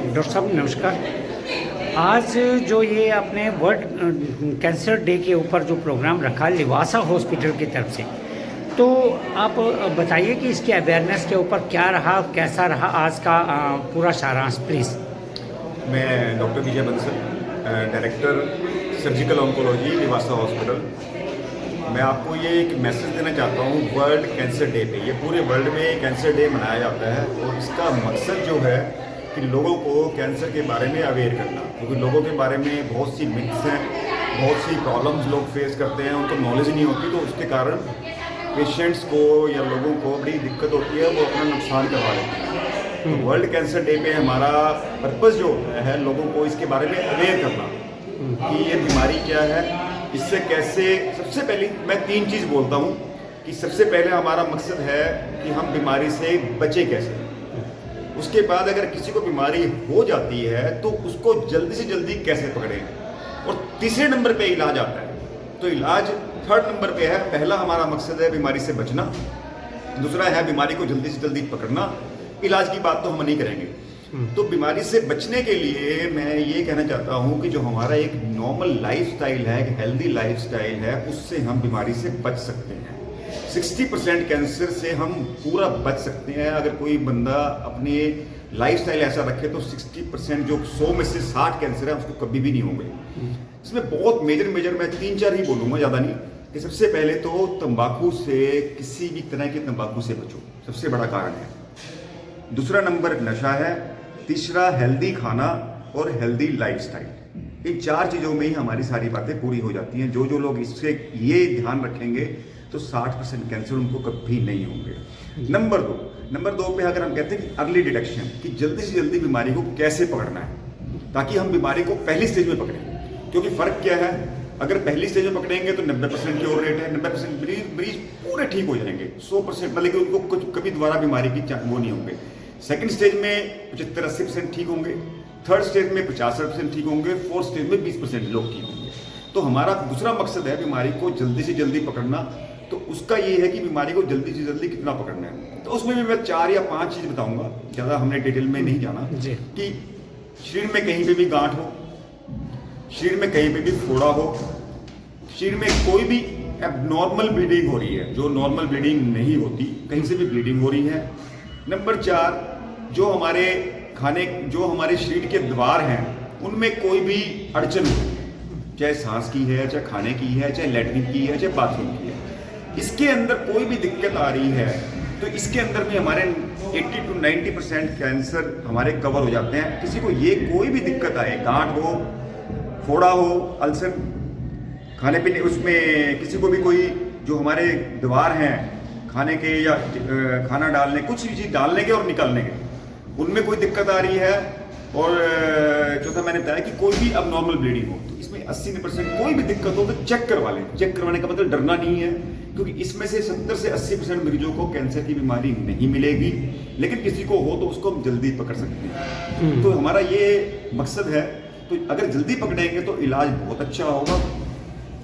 Doctor साहब नमस्कार। आज जो ये आपने वर्ल्ड कैंसर डे के ऊपर जो प्रोग्राम रखा लिवासा हॉस्पिटल की तरफ से, तो आप बताइए कि इसके अवेयरनेस के ऊपर क्या रहा, कैसा रहा आज का पूरा सारांश प्लीज़। मैं doctor Vijay Bansal, director surgical oncology Livasa hospital. मैं आपको ये एक मैसेज देना चाहता हूँ वर्ल्ड कैंसर डे पे। ये पूरे वर्ल्ड में कैंसर डे मनाया जाता है और इसका मकसद जो है कि लोगों को कैंसर के बारे में अवेयर करना, क्योंकि लोगों के बारे में बहुत सी मिथ्स हैं, बहुत सी प्रॉब्लम्स लोग फेस करते हैं, उनको नॉलेज नहीं होती, तो उसके कारण पेशेंट्स को या लोगों को बड़ी दिक्कत होती है, वो अपना नुकसान करवा लेते हैं। तो वर्ल्ड कैंसर डे पे हमारा पर्पज़ जो है लोगों को इसके बारे में अवेयर करना कि ये बीमारी क्या है, इससे कैसे। सबसे पहले मैं 3 चीज़ बोलता हूँ कि सबसे पहले हमारा मकसद है कि हम बीमारी से बचे कैसे। उसके बाद अगर किसी को बीमारी हो जाती है तो उसको जल्दी से जल्दी कैसे पकड़ें, और तीसरे नंबर पे इलाज आता है। तो इलाज 3rd नंबर पे है। पहला हमारा मकसद है बीमारी से बचना, दूसरा है बीमारी को जल्दी से जल्दी पकड़ना। इलाज की बात तो हम नहीं करेंगे। तो बीमारी से बचने के लिए मैं ये कहना चाहता हूँ कि जो हमारा एक नॉर्मल लाइफस्टाइल है, एक हेल्दी लाइफस्टाइल है, उससे हम बीमारी से बच सकते हैं। 60% कैंसर से हम पूरा बच सकते हैं। अगर कोई बंदा अपने लाइफस्टाइल ऐसा रखे तो 60% जो 100 में से 60 कैंसर है उसको कभी भी नहीं होंगे। इसमें बहुत मेजर मैं 3-4 ही बोलूँगा, ज़्यादा नहीं। कि सबसे पहले तो तंबाकू से, किसी भी तरह के तंबाकू से बचो, सबसे बड़ा कारण है। दूसरा नंबर नशा है, तीसरा हेल्दी खाना और हेल्दी लाइफस्टाइल। इन 4 चीज़ों में ही हमारी सारी बातें पूरी हो जाती हैं। जो लोग इससे ये ध्यान रखेंगे तो 60% कैंसर उनको कभी नहीं होंगे। नंबर 2 पे अगर हम कहते हैं कि अर्ली डिटेक्शन, कि जल्दी से जल्दी बीमारी को कैसे पकड़ना है ताकि हम बीमारी को पहली स्टेज में पकड़ें। क्योंकि फ़र्क क्या है, अगर पहली स्टेज में पकड़ेंगे तो 90% क्योर रेट है, 90% मरीज पूरे ठीक हो जाएंगे। 100% मतलब कि उनको कुछ कभी दोबारा बीमारी की वो नहीं होंगे। सेकंड स्टेज में 75-80% ठीक होंगे, 3rd स्टेज में 50% ठीक होंगे, 4th स्टेज में 20% लोग ठीक होंगे। तो हमारा दूसरा मकसद है बीमारी को जल्दी से जल्दी पकड़ना। तो उसका ये है कि बीमारी को जल्दी से जल्दी कितना पकड़ना है। तो उसमें भी मैं 4 या 5 चीज़ बताऊंगा, ज़्यादा हमने डिटेल में नहीं जाना। कि शरीर में कहीं पे भी गांठ हो, शरीर में कहीं पे भी फोड़ा हो, शरीर में कोई भी एबनॉर्मल ब्लीडिंग हो रही है, जो नॉर्मल ब्लीडिंग नहीं होती, कहीं से भी ब्लीडिंग हो रही है। नंबर 4, जो हमारे शरीर के द्वार हैं उनमें कोई भी अड़चन हो, चाहे सांस की है, चाहे खाने की है, चाहे लैट्रिन की है, चाहे बाथरूम की है, इसके अंदर कोई भी दिक्कत आ रही है तो इसके अंदर भी हमारे 80 to 90% कैंसर हमारे कवर हो जाते हैं। किसी को ये कोई भी दिक्कत आए, गांठ हो, फोड़ा हो, अल्सर, खाने पीने, उसमें किसी को भी कोई जो हमारे द्वार हैं खाने के या खाना डालने, कुछ भी चीज़ डालने के और निकालने के, उनमें कोई दिक्कत आ रही है। और चौथा मैंने बताया कि कोई भी अब नॉर्मल ब्लीडिंग हो, तो इसमें 80% कोई भी दिक्कत हो तो चेक करवा लें। चेक करवाने का मतलब डरना नहीं है, क्योंकि इसमें से 70 से 80% मरीजों को कैंसर की बीमारी नहीं मिलेगी, लेकिन किसी को हो तो उसको हम जल्दी पकड़ सकते हैं। तो हमारा ये मकसद है। तो अगर जल्दी पकड़ेंगे तो इलाज बहुत अच्छा होगा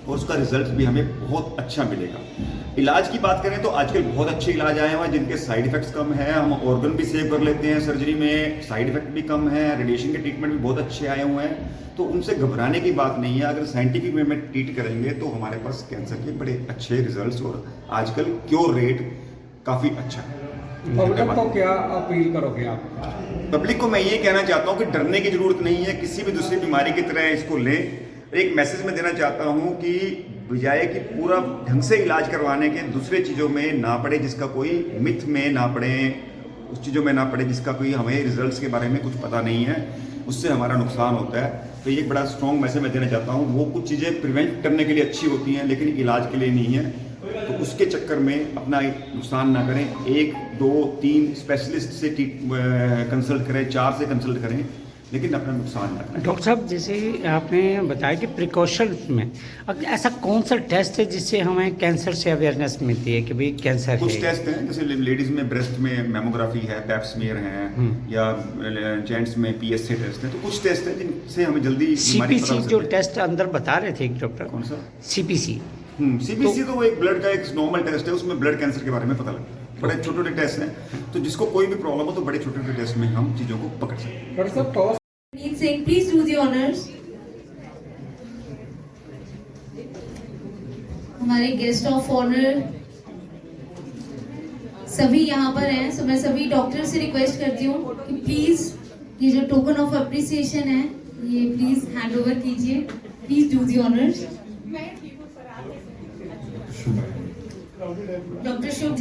और उसका रिजल्ट भी हमें बहुत अच्छा मिलेगा। इलाज की बात करें तो आजकल बहुत अच्छे इलाज आए हुए हैं जिनके साइड इफेक्ट्स कम हैं। हम ऑर्गन भी सेव कर लेते हैं, सर्जरी में साइड इफेक्ट भी कम है, रेडिएशन के ट्रीटमेंट भी बहुत अच्छे आए हुए हैं। तो उनसे घबराने की बात नहीं है। अगर साइंटिफिक वे में ट्रीट करेंगे तो हमारे पास कैंसर के बड़े अच्छे रिजल्ट्स और आजकल क्योर रेट काफ़ी अच्छा है। पब्लिक को क्या अपील करोगे आप? पब्लिक को मैं ये कहना चाहता हूँ कि डरने की जरूरत नहीं है, किसी भी दूसरी बीमारी की तरह इसको लें। एक मैसेज मैं देना चाहता हूँ कि बजाय कि पूरा ढंग से इलाज करवाने के दूसरे चीज़ों में ना पड़े, जिसका कोई मिथ में ना पड़े, उस चीज़ों में ना पड़े जिसका कोई हमें रिजल्ट्स के बारे में कुछ पता नहीं है, उससे हमारा नुकसान होता है। तो ये एक बड़ा स्ट्रॉन्ग मैसेज मैं देना चाहता हूँ। वो कुछ चीज़ें प्रिवेंट करने के लिए अच्छी होती हैं लेकिन इलाज के लिए नहीं है, तो उसके चक्कर में अपना नुकसान ना करें। 1, 2, 3 स्पेशलिस्ट से कंसल्ट करें, 4 से कंसल्ट करें, लेकिन अपना नुकसान ना करें। डॉक्टर साहब, जैसे आपने बताया कि प्रिकॉशन में ऐसा कौन सा टेस्ट है जिससे हमें कैंसर से अवेयरनेस मिलती है कि भाई कैंसर कुछ है? टेस्ट हैं, जैसे लेडीज में ब्रेस्ट में मेमोग्राफी है, पैप स्मीयर है, या जेंट्स में PSA टेस्ट है। तो कुछ टेस्ट है जिनसे हमें जल्दी बीमारी पता CPC चल जो सकती है। टेस्ट अंदर बता रहे थे एक डॉक्टर, कौन सा? CPC सीबीसी तो वो एक ब्लड का एक नॉर्मल टेस्ट है, उसमें ब्लड कैंसर के बारे में पता लगता है। बड़े छोटे छोटे टेस्ट हैं, तो जिसको कोई भी प्रॉब्लम हो तो बड़े छोटे छोटे टेस्ट में हम चीज़ों को पकड़ सकते हैं। डॉक्टर साहब toss Neet Singh, please do the honors. हमारे गेस्ट ऑफ ऑनर सभी यहाँ पर हैं, तो मैं सभी डॉक्टर से रिक्वेस्ट करती हूँ कि प्लीज ये जो टोकन ऑफ अप्रिसिएशन है ये प्लीज हैंड ओवर कीजिए। Please do the honours. Doctor Shubh